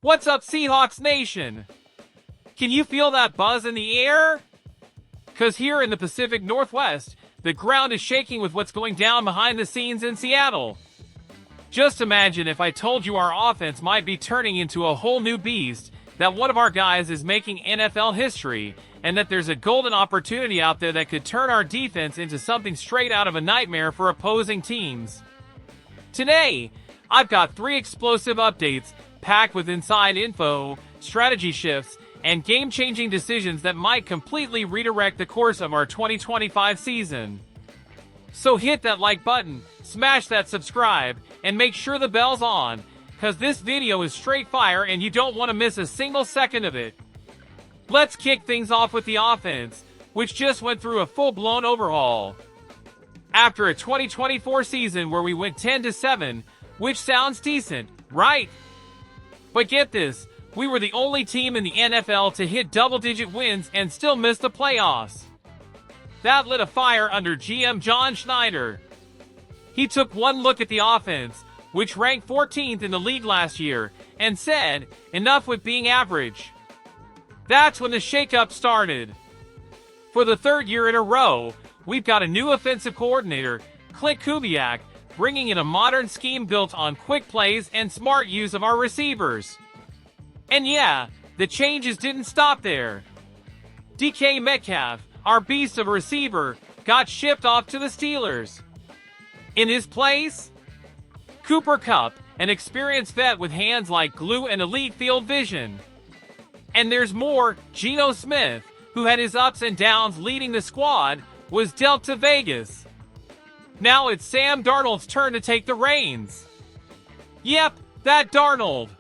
What's up, Seahawks Nation? Can you feel that buzz in the air? Cause here in the Pacific Northwest, the ground is shaking with what's going down behind the scenes in Seattle. Just imagine if I told you our offense might be turning into a whole new beast, that one of our guys is making NFL history, and that there's a golden opportunity out there that could turn our defense into something straight out of a nightmare for opposing teams. Today, I've got 3 explosive updates packed with inside info, strategy shifts, and game-changing decisions that might completely redirect the course of our 2025 season. So hit that like button, smash that subscribe, and make sure the bell's on, cause this video is straight fire and you don't want to miss a single second of it. Let's kick things off with the offense, which just went through a full-blown overhaul. After a 2024 season where we went 10-7, which sounds decent, right? But get this, we were the only team in the NFL to hit double-digit wins and still miss the playoffs. That lit a fire under GM John Schneider. He took one look at the offense, which ranked 14th in the league last year, and said, enough with being average. That's when the shakeup started. For the 3rd year in a row, we've got a new offensive coordinator, Clint Kubiak, bringing in a modern scheme built on quick plays and smart use of our receivers. And yeah, the changes didn't stop there. DK Metcalf, our beast of a receiver, got shipped off to the Steelers. In his place, Cooper Kupp, an experienced vet with hands like glue and elite field vision. And there's more. Geno Smith, who had his ups and downs leading the squad, was dealt to Vegas. Now it's Sam Darnold's turn to take the reins. Yep, that Darnold.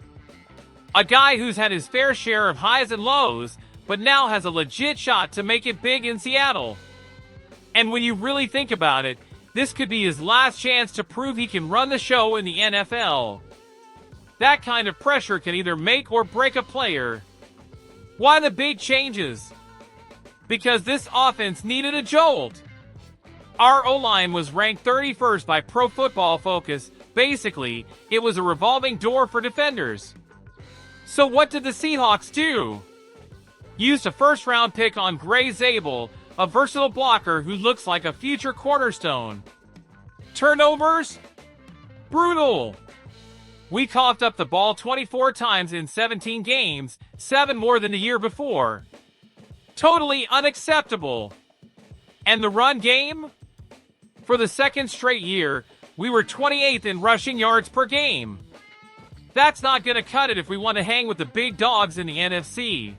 A guy who's had his fair share of highs and lows, but now has a legit shot to make it big in Seattle. And when you really think about it, this could be his last chance to prove he can run the show in the NFL. That kind of pressure can either make or break a player. Why the big changes? Because this offense needed a jolt. Our O-line was ranked 31st by Pro Football Focus. Basically, it was a revolving door for defenders. So what did the Seahawks do? Used a first-round pick on Gray Zabel, a versatile blocker who looks like a future cornerstone. Turnovers? Brutal. We coughed up the ball 24 times in 17 games, 7 more than the year before. Totally unacceptable. And the run game? For the 2nd straight year, we were 28th in rushing yards per game. That's not gonna cut it if we want to hang with the big dogs in the NFC.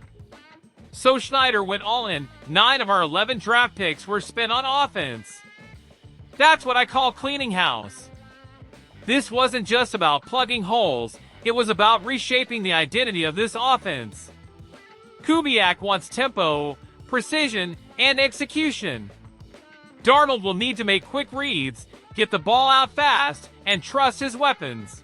So Schneider went all in. 9 of our 11 draft picks were spent on offense. That's what I call cleaning house. This wasn't just about plugging holes, it was about reshaping the identity of this offense. Kubiak wants tempo, precision, and execution. Darnold will need to make quick reads, get the ball out fast, and trust his weapons.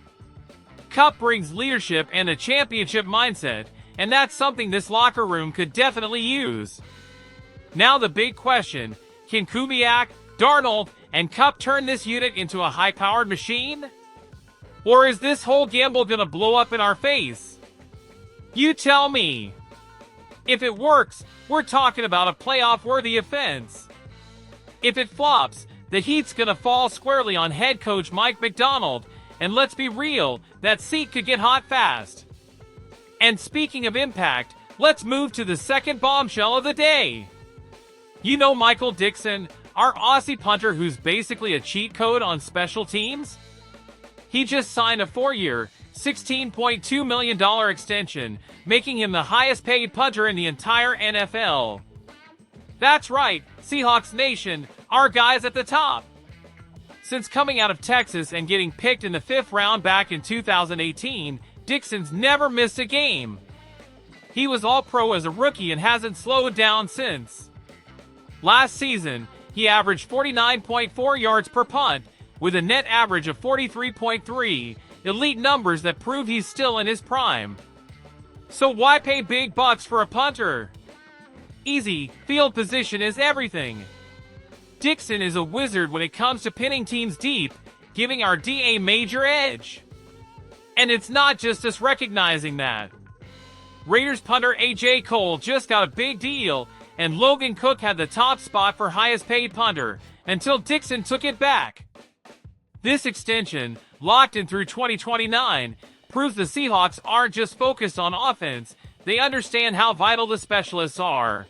Kupp brings leadership and a championship mindset, and that's something this locker room could definitely use. Now the big question, can Kubiak, Darnold, and Kupp turn this unit into a high-powered machine? Or is this whole gamble gonna blow up in our face? You tell me. If it works, we're talking about a playoff-worthy offense. If it flops, the heat's gonna fall squarely on head coach Mike McDonald, and let's be real, that seat could get hot fast. And speaking of impact, let's move to the second bombshell of the day. You know Michael Dickson, our Aussie punter who's basically a cheat code on special teams? He just signed a 4-year, $16.2 million extension, making him the highest paid punter in the entire NFL. That's right, Seahawks Nation, our guys at the top. Since coming out of Texas and getting picked in the 5th round back in 2018, Dickson's never missed a game. He was all-pro as a rookie and hasn't slowed down since. Last season, he averaged 49.4 yards per punt, with a net average of 43.3, elite numbers that prove he's still in his prime. So why pay big bucks for a punter? Easy, field position is everything. Dickson is a wizard when it comes to pinning teams deep, giving our DA major edge. And it's not just us recognizing that. Raiders punter A.J. Cole just got a big deal, and Logan Cook had the top spot for highest paid punter, until Dixon took it back. This extension, locked in through 2029, proves the Seahawks aren't just focused on offense, they understand how vital the specialists are.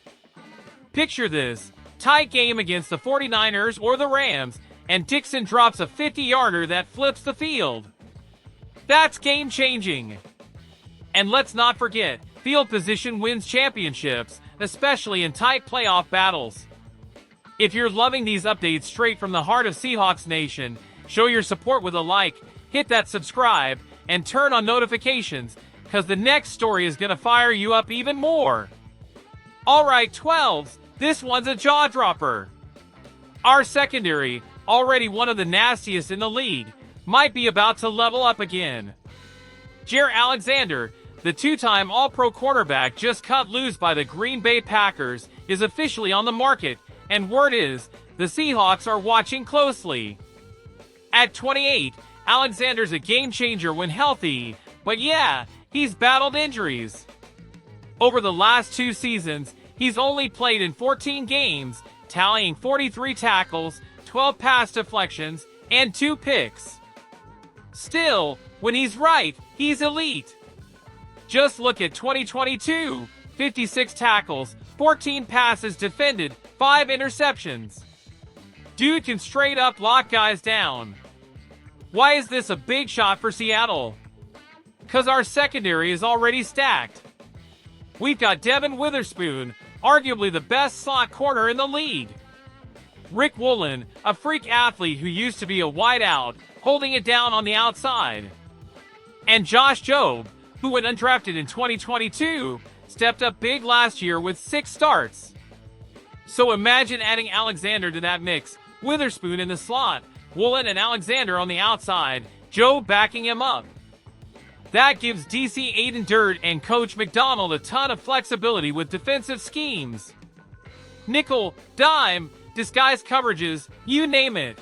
Picture this, tight game against the 49ers or the Rams, and Dixon drops a 50-yarder that flips the field. That's game-changing. And let's not forget, field position wins championships, especially in tight playoff battles. If you're loving these updates straight from the heart of Seahawks Nation, show your support with a like, hit that subscribe, and turn on notifications, because the next story is going to fire you up even more. Alright 12s, this one's a jaw-dropper. Our secondary, already one of the nastiest in the league, might be about to level up again. Jaire Alexander, the two-time All-Pro cornerback just cut loose by the Green Bay Packers, is officially on the market, and word is, the Seahawks are watching closely. At 28, Alexander's a game-changer when healthy, but yeah, he's battled injuries. Over the last 2 seasons, he's only played in 14 games, tallying 43 tackles, 12 pass deflections, and 2 picks. Still, when he's right, he's elite. Just look at 2022, 56 tackles, 14 passes defended, 5 interceptions. Dude can straight up lock guys down. Why is this a big shot for Seattle? Cause our secondary is already stacked. We've got Devin Witherspoon, arguably the best slot corner in the league. Rick Woolen, a freak athlete who used to be a wideout, holding it down on the outside. And Josh Jobe, who went undrafted in 2022, stepped up big last year with 6 starts. So imagine adding Alexander to that mix, Witherspoon in the slot, Woolen and Alexander on the outside, Jobe backing him up. That gives DC Aiden Dirt and Coach McDonald a ton of flexibility with defensive schemes. Nickel, dime, disguise coverages, you name it.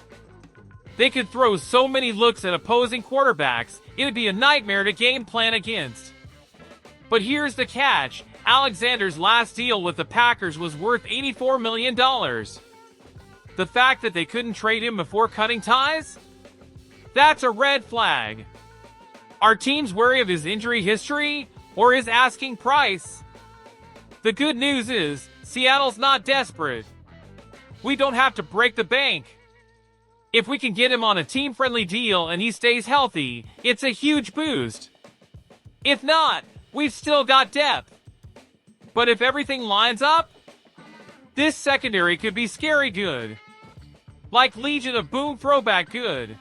They could throw so many looks at opposing quarterbacks, it would be a nightmare to game plan against. But here's the catch, Alexander's last deal with the Packers was worth $84 million. The fact that they couldn't trade him before cutting ties? That's a red flag. Are teams wary of his injury history, or his asking price? The good news is, Seattle's not desperate. We don't have to break the bank. If we can get him on a team-friendly deal and he stays healthy, it's a huge boost. If not, we've still got depth. But if everything lines up, this secondary could be scary good. Like Legion of Boom throwback good.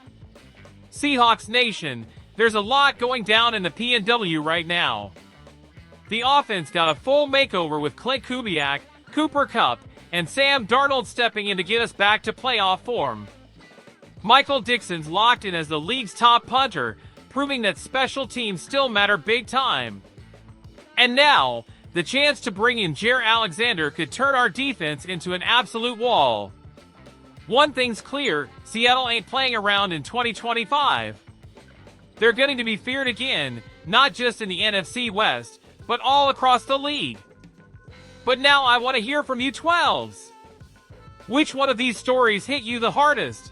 Seahawks Nation, there's a lot going down in the PNW right now. The offense got a full makeover with Clint Kubiak, Cooper Kupp, and Sam Darnold stepping in to get us back to playoff form. Michael Dixon's locked in as the league's top punter, proving that special teams still matter big time. And now, the chance to bring in Jaire Alexander could turn our defense into an absolute wall. One thing's clear, Seattle ain't playing around in 2025. They're going to be feared again, not just in the NFC West, but all across the league. But now I want to hear from you 12s. Which one of these stories hit you the hardest?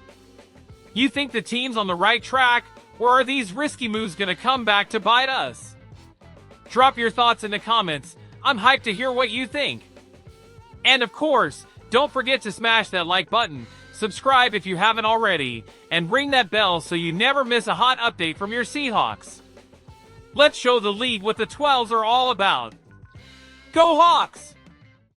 You think the team's on the right track, or are these risky moves going to come back to bite us? Drop your thoughts in the comments. I'm hyped to hear what you think. And of course, don't forget to smash that like button, subscribe if you haven't already, and ring that bell so you never miss a hot update from your Seahawks. Let's show the league what the 12s are all about. Go Hawks!